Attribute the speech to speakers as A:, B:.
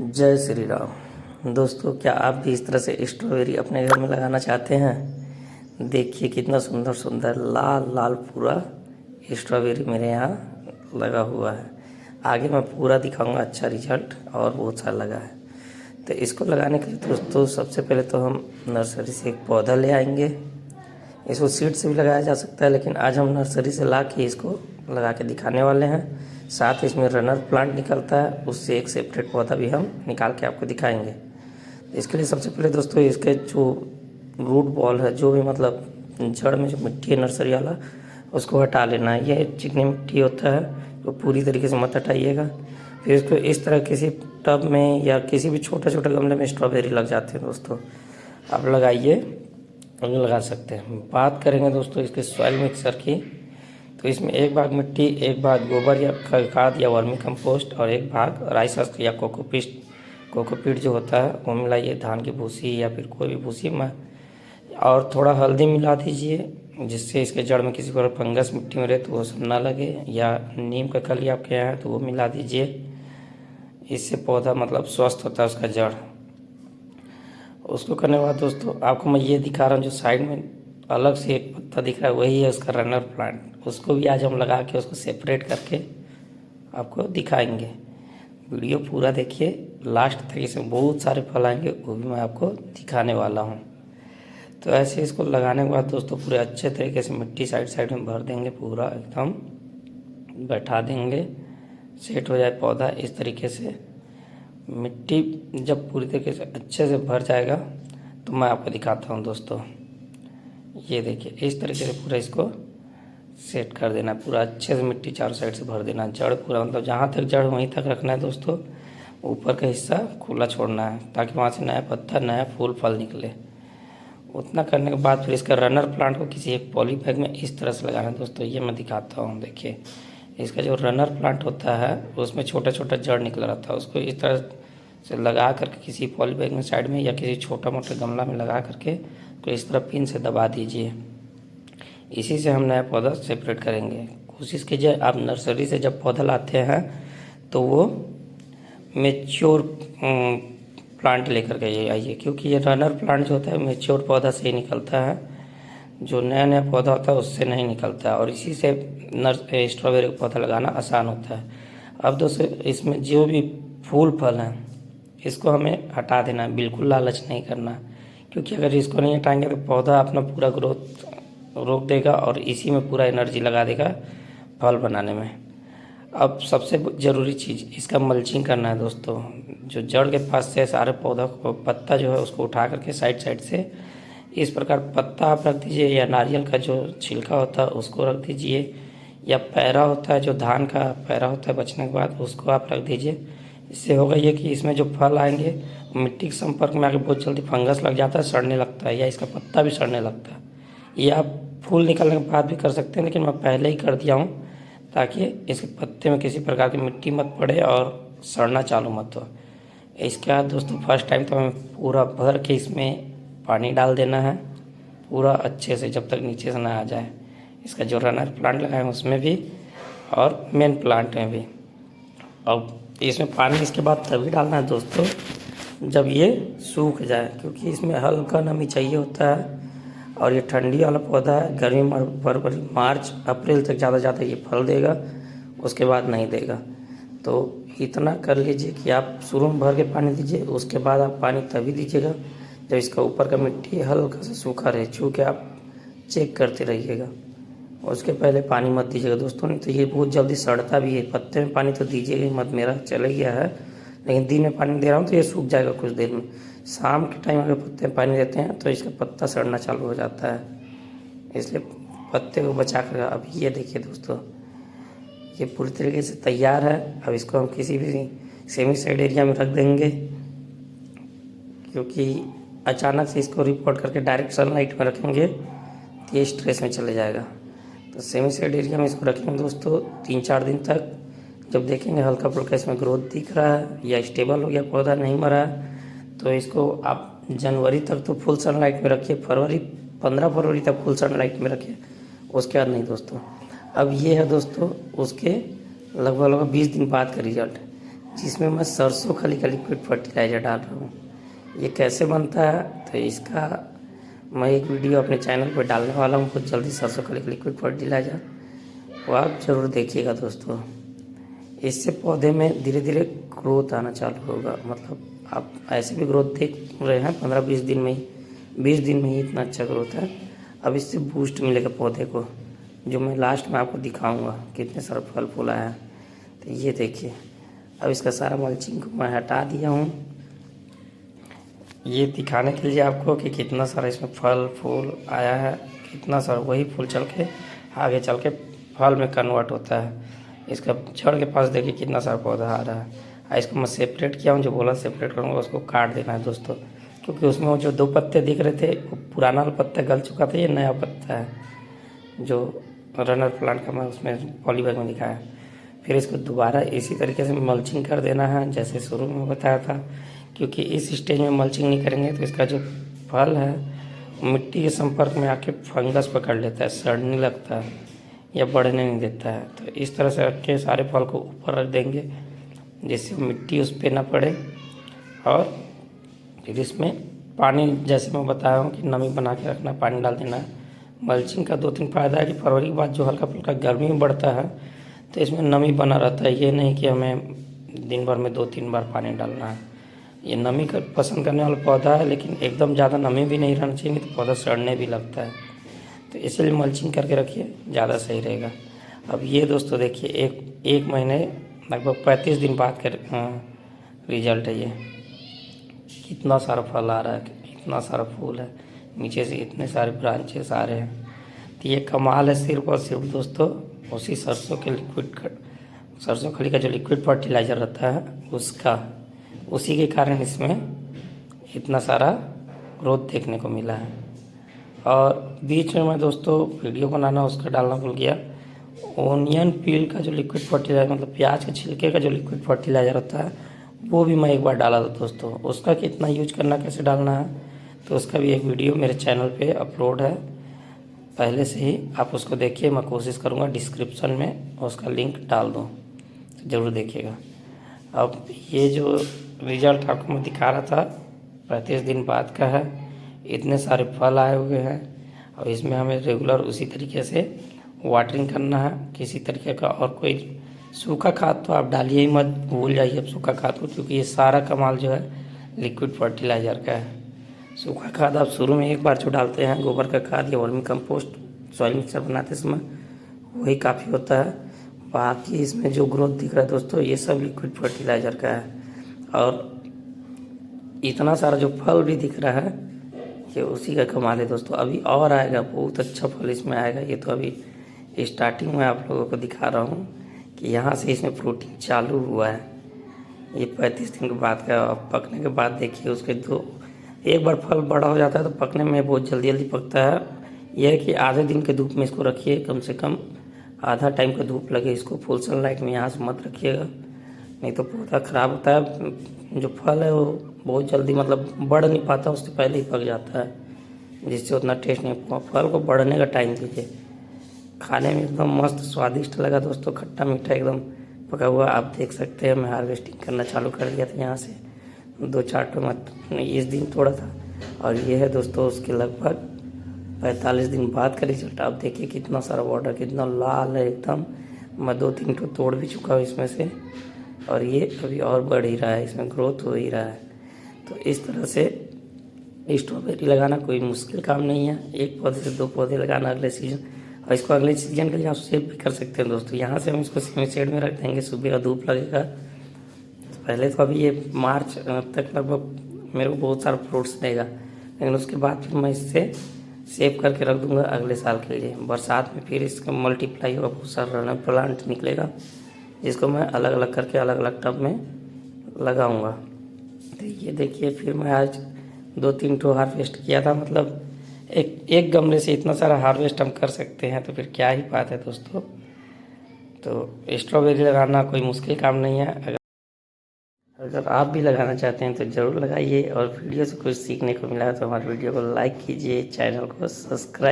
A: जय श्री राम। दोस्तों, क्या आप भी इस तरह से स्ट्रॉबेरी अपने घर में लगाना चाहते हैं? देखिए कितना सुंदर सुंदर लाल लाल पूरा स्ट्रॉबेरी मेरे यहाँ लगा हुआ है। आगे मैं पूरा दिखाऊंगा अच्छा रिजल्ट, और बहुत सारा लगा है। तो इसको लगाने के लिए दोस्तों सबसे पहले तो हम नर्सरी से एक पौधा ले आएंगे। इसको सीड से भी लगाया जा सकता है, लेकिन आज हम नर्सरी से ला के इसको लगा के दिखाने वाले हैं। साथ ही इसमें रनर प्लांट निकलता है, उससे एक सेपरेट पौधा भी हम निकाल के आपको दिखाएंगे। इसके लिए सबसे पहले दोस्तों इसके जो रूट बॉल है, जो भी मतलब जड़ में जो मिट्टी है नर्सरी वाला, उसको हटा लेना है। यह चिकनी मिट्टी होता है, तो पूरी तरीके से मत हटाइएगा। फिर इसको इस तरह किसी टब में या किसी भी छोटे छोटे गमले में स्ट्रॉबेरी लग जाते हैं दोस्तों, आप लगाइए और लगा सकते हैं। बात करेंगे दोस्तों इसके सॉइल मिक्सर की, तो इसमें एक भाग मिट्टी, एक भाग गोबर या खाद या वर्मी कंपोस्ट, और एक भाग राइस हस्क या कोकोपीट जो होता है वो मिलाइए। धान की भूसी या फिर कोई भी भूसी में, और थोड़ा हल्दी मिला दीजिए, जिससे इसके जड़ में किसी प्रकार फंगस मिट्टी में रहे तो वो सब ना लगे। या नीम का खली आपके यहाँ है तो वो मिला दीजिए। इससे पौधा मतलब स्वस्थ होता है उसका जड़। उसको करने के बाद दोस्तों आपको मैं ये दिखा रहा हूँ, जो साइड में अलग से एक पत्ता दिख रहा है वही है उसका रनर प्लांट। उसको भी आज हम लगा के उसको सेपरेट करके आपको दिखाएंगे। वीडियो पूरा देखिए लास्ट तक, इसमें बहुत सारे फल आएंगे, वो भी मैं आपको दिखाने वाला हूँ। तो ऐसे इसको लगाने के बाद दोस्तों पूरे अच्छे तरीके से मिट्टी साइड साइड में भर देंगे, पूरा एकदम बैठा देंगे, सेट हो जाए पौधा। इस तरीके से मिट्टी जब पूरी तरीके से अच्छे से भर जाएगा तो मैं आपको दिखाता हूँ दोस्तों। ये देखिए इस तरीके से पूरा इसको सेट कर देना, पूरा अच्छे से मिट्टी चारों साइड से भर देना। जड़ पूरा मतलब जहाँ तक जड़ वहीं तक रखना है दोस्तों, ऊपर का हिस्सा खुला छोड़ना है ताकि वहाँ से नया पत्ता नया फूल फल निकले। उतना करने के बाद फिर इसका रनर प्लांट को किसी एक पॉली बैग में इस तरह से लगाना है दोस्तों। ये मैं दिखाता हूँ। देखिए इसका जो रनर प्लांट होता है उसमें छोटा छोटा जड़ निकला रहता है, उसको इस तरह से लगा करके किसी पॉली बैग में साइड में या किसी छोटा मोटा गमला में लगा करके तो इस तरह पिन से दबा दीजिए। इसी से हम नया पौधा सेपरेट करेंगे। कोशिश कीजिए आप नर्सरी से जब पौधा लाते हैं तो वो मेच्योर प्लांट लेकर के आइए, क्योंकि ये रनर प्लांट जो होता है मेच्योर पौधा से ही निकलता है, जो नया नया पौधा होता है उससे नहीं निकलता है। और इसी से स्ट्रॉबेरी का पौधा लगाना आसान होता है। अब दोस्तों इसमें जो भी फूल फल हैं इसको हमें हटा देना है, बिल्कुल लालच नहीं करना, क्योंकि अगर इसको नहीं हटाएंगे तो पौधा अपना पूरा ग्रोथ रोक देगा और इसी में पूरा एनर्जी लगा देगा फल बनाने में। अब सबसे ज़रूरी चीज़ इसका मल्चिंग करना है दोस्तों। जो जड़ के पास से सारे पौधा को पत्ता जो है उसको उठा करके साइड साइड से इस प्रकार पत्ता आप रख दीजिए, या नारियल का जो छिलका होता है उसको रख दीजिए, या पैरा होता है जो धान का पैरा होता है बचने के बाद उसको आप रख दीजिए। इससे होगा ये कि इसमें जो फल आएंगे मिट्टी के संपर्क में आके बहुत जल्दी फंगस लग जाता है, सड़ने लगता है, या इसका पत्ता भी सड़ने लगता है। ये आप फूल निकलने के बाद भी कर सकते हैं, लेकिन मैं पहले ही कर दिया हूँ ताकि इसके पत्ते में किसी प्रकार की मिट्टी मत पड़े और सड़ना चालू मत हो। इसके बाद दोस्तों फर्स्ट टाइम तो हमें पूरा भर के इसमें पानी डाल देना है पूरा अच्छे से, जब तक नीचे से ना आ जाए। इसका जो रनर प्लांट लगाए उसमें भी और मेन प्लांट में भी। अब इसमें पानी इसके बाद तभी डालना है दोस्तों जब ये सूख जाए, क्योंकि इसमें हल्का नमी चाहिए होता है। और ये ठंडी वाला पौधा है, गर्मी फरवरी मार्च अप्रैल तक ज़्यादा ये फल देगा, उसके बाद नहीं देगा। तो इतना कर लीजिए कि आप शुरू में भर के पानी दीजिए, उसके बाद आप पानी तभी दीजिएगा जब इसका ऊपर का मिट्टी हल्का सा सूखा रहे, चूँकि आप चेक करते रहिएगा। उसके पहले पानी मत दीजिएगा दोस्तों, नहीं तो ये बहुत जल्दी सड़ता भी है। पत्ते में पानी तो दीजिएगा ही मत, मेरा चले गया है, लेकिन दिन में पानी दे रहा हूँ तो ये सूख जाएगा कुछ देर में। शाम के टाइम अगर पत्ते में पानी देते हैं तो इसका पत्ता सड़ना चालू हो जाता है, इसलिए पत्ते को बचा कर। अब ये देखिए दोस्तों ये पूरी तरीके से तैयार है। अब इसको हम किसी भी सेमी साइड एरिया में रख देंगे, क्योंकि अचानक से इसको रिपोर्ट करके डायरेक्ट सनलाइट में रखेंगे तो ये स्ट्रेस में चले जाएगा। तो सेमी साइड एरिया में इसको रखेंगे दोस्तों 3-4 दिन तक। जब देखेंगे हल्का फुल्का इसमें ग्रोथ दिख रहा है या स्टेबल हो गया, पौधा नहीं मरा है, तो इसको आप जनवरी तक तो फुल सनलाइट में रखिए, 15 फरवरी तक फुल सनलाइट में रखिए, उसके बाद नहीं दोस्तों। अब ये है दोस्तों उसके लगभग 20 दिन बाद का रिजल्ट। जिसमें मैं सरसों खली का लिक्विड फर्टिलाइज़र डाल रहा हूँ। ये कैसे बनता है तो इसका मैं एक वीडियो अपने चैनल पर डालने वाला हूँ बहुत जल्दी, सरसों खली का लिक्विड फर्टिलाइज़र, वो आप ज़रूर देखिएगा दोस्तों। इससे पौधे में धीरे धीरे ग्रोथ आना चालू होगा। मतलब आप ऐसे भी ग्रोथ देख रहे हैं 15-20 दिन में ही, 20 दिन में ही इतना अच्छा ग्रोथ है। अब इससे बूस्ट मिलेगा पौधे को, जो मैं लास्ट में आपको दिखाऊंगा कितने सारे फल फूल आया है। तो ये देखिए, अब इसका सारा मल्चिंग को मैं हटा दिया हूँ, ये दिखाने के लिए आपको कि कितना सारा इसमें फल फूल आया है, कितना सारा वही फूल चल के आगे चल के फल में कन्वर्ट होता है। इसका जड़ के पास देखिए कितना सारा पौधा आ रहा है। इसको मैं सेपरेट किया हूँ, जो बोला सेपरेट करूँगा उसको काट देना है दोस्तों, क्योंकि उसमें वो जो 2 पत्ते दिख रहे थे वो पुराना पत्ता गल चुका था, ये नया पत्ता है जो रनर प्लांट का मैं उसमें पॉली बैग में दिखाया। फिर इसको दोबारा इसी तरीके से मल्चिंग कर देना है जैसे शुरू में बताया था, क्योंकि इस स्टेज में मल्चिंग नहीं करेंगे तो इसका जो फल है मिट्टी के संपर्क में आके फंगस पकड़ लेता है, सड़ने लगता है या बढ़ने नहीं देता है। तो इस तरह से रख के सारे फल को ऊपर रख देंगे जिससे मिट्टी उस पर ना पड़े। और फिर इसमें पानी, जैसे मैं बताया हूँ कि नमी बना के रखना, पानी डाल देना है। मल्चिंग का 2-3 फायदा है कि फरवरी के बाद जो हल्का फुल्का गर्मी में बढ़ता है तो इसमें नमी बना रहता है। ये नहीं कि हमें दिन भर में 2-3 बार पानी डालना है। ये नमी का पसंद करने वाला पौधा है, लेकिन एकदम ज़्यादा नमी भी नहीं रहना चाहिए, नहीं तो पौधा सड़ने भी लगता है। तो इसलिए मल्चिंग करके रखिए, ज़्यादा सही रहेगा। अब ये दोस्तों देखिए, एक महीने लगभग 35 दिन बाद का रिजल्ट है। ये कितना सारा फल आ रहा है, इतना सारा फूल है, नीचे से इतने सारे ब्रांचेस आ रहे हैं। तो ये कमाल है सिर्फ और सिर्फ दोस्तों उसी सरसों खली का जो लिक्विड फर्टिलाइज़र रहता है उसका, उसी के कारण इसमें इतना सारा ग्रोथ देखने को मिला है। और बीच में मैं दोस्तों वीडियो बनाना उसका डालना भूल गया, ओनियन पील का जो लिक्विड फर्टिलाइज़र, मतलब प्याज के छिलके का जो लिक्विड फर्टिलाइज़र होता है वो भी मैं एक बार डाला था दोस्तों। उसका कितना यूज करना, कैसे डालना है, तो उसका भी एक वीडियो मेरे चैनल पे अपलोड है पहले से ही, आप उसको देखिए। मैं कोशिश करूँगा डिस्क्रिप्शन में उसका लिंक डाल दूँ, तो ज़रूर देखिएगा। अब ये जो रिज़ल्ट आपको मैं दिखा रहा था 35 दिन बाद का है, इतने सारे फल आए हुए हैं। और इसमें हमें रेगुलर उसी तरीके से वाटरिंग करना है, किसी तरीके का और कोई सूखा खाद तो आप डालिए ही मत, भूल जाइए अब सूखा खाद को, क्योंकि ये सारा कमाल जो है लिक्विड फर्टिलाइज़र का है। सूखा खाद आप शुरू में एक बार जो डालते हैं, गोबर का खाद या वर्मी कंपोस्ट सॉइल मिक्सचर बनाते समय, वही काफ़ी होता है। बाकी इसमें जो ग्रोथ दिख रहा है दोस्तों ये सब लिक्विड फर्टिलाइज़र का है। और इतना सारा जो फल भी दिख रहा है ये उसी का कमाल है दोस्तों। अभी और आएगा, बहुत अच्छा फल इसमें आएगा। ये तो अभी स्टार्टिंग में आप लोगों को दिखा रहा हूँ कि यहाँ से इसमें फ्रूटिंग चालू हुआ है। ये 35 दिन के बाद का, पकने के बाद देखिए उसके एक बार फल बड़ा हो जाता है तो पकने में बहुत जल्दी पकता है। यह है कि आधे दिन के धूप में इसको रखिए, कम से कम आधा टाइम का धूप लगे इसको, फुल सनलाइट में यहाँ से मत रखिएगा, नहीं तो पौधा ख़राब होता है। जो फल है वो बहुत जल्दी मतलब बढ़ नहीं पाता, उससे पहले ही पक जाता है, जिससे उतना टेस्ट नहीं। फल को बढ़ने का टाइम दीजिए। खाने में एकदम मस्त स्वादिष्ट लगा दोस्तों, खट्टा मीठा एकदम पका हुआ। आप देख सकते हैं मैं हार्वेस्टिंग करना चालू कर दिया था यहाँ से 2-4 टमाटर इस दिन तोड़ा था। और ये है दोस्तों उसके लगभग 45 दिन बाद का रिजल्ट। आप देखिए कितना सारा बॉर्डर, कितना लाल है एकदम। मैं 2-3 ठो तोड़ भी चुका हूँ इसमें से, और ये अभी और बढ़ ही रहा है, इसमें ग्रोथ हो ही रहा है। तो इस तरह से स्ट्रॉबेरी लगाना कोई मुश्किल काम नहीं है। एक पौधे से 2 पौधे लगाना अगले सीजन, और इसको अगले सीजन के लिए आप सेव भी कर सकते हैं दोस्तों। यहाँ से हम इसको सेमी शेड में रख देंगे, सुबह का धूप लगेगा। तो पहले तो अभी ये मार्च तक लगभग मेरे को बहुत सारा फ्रूट्स देगा, लेकिन उसके बाद फिर मैं इससे सेव करके रख दूंगा अगले साल के लिए। बरसात में फिर इसका मल्टीप्लाई होगा, बहुत सारा प्लांट निकलेगा, जिसको मैं अलग अलग करके अलग अलग टब में लगाऊंगा। तो ये देखिए, फिर मैं आज 2-3 ठो हार्वेस्ट किया था। मतलब एक गमले से इतना सारा हार्वेस्ट हम कर सकते हैं, तो फिर क्या ही बात है दोस्तों। तो स्ट्रॉबेरी लगाना कोई मुश्किल काम नहीं है। अगर आप भी लगाना चाहते हैं तो ज़रूर लगाइए, और वीडियो से कुछ सीखने को मिला तो हमारे वीडियो को लाइक कीजिए, चैनल को सब्सक्राइब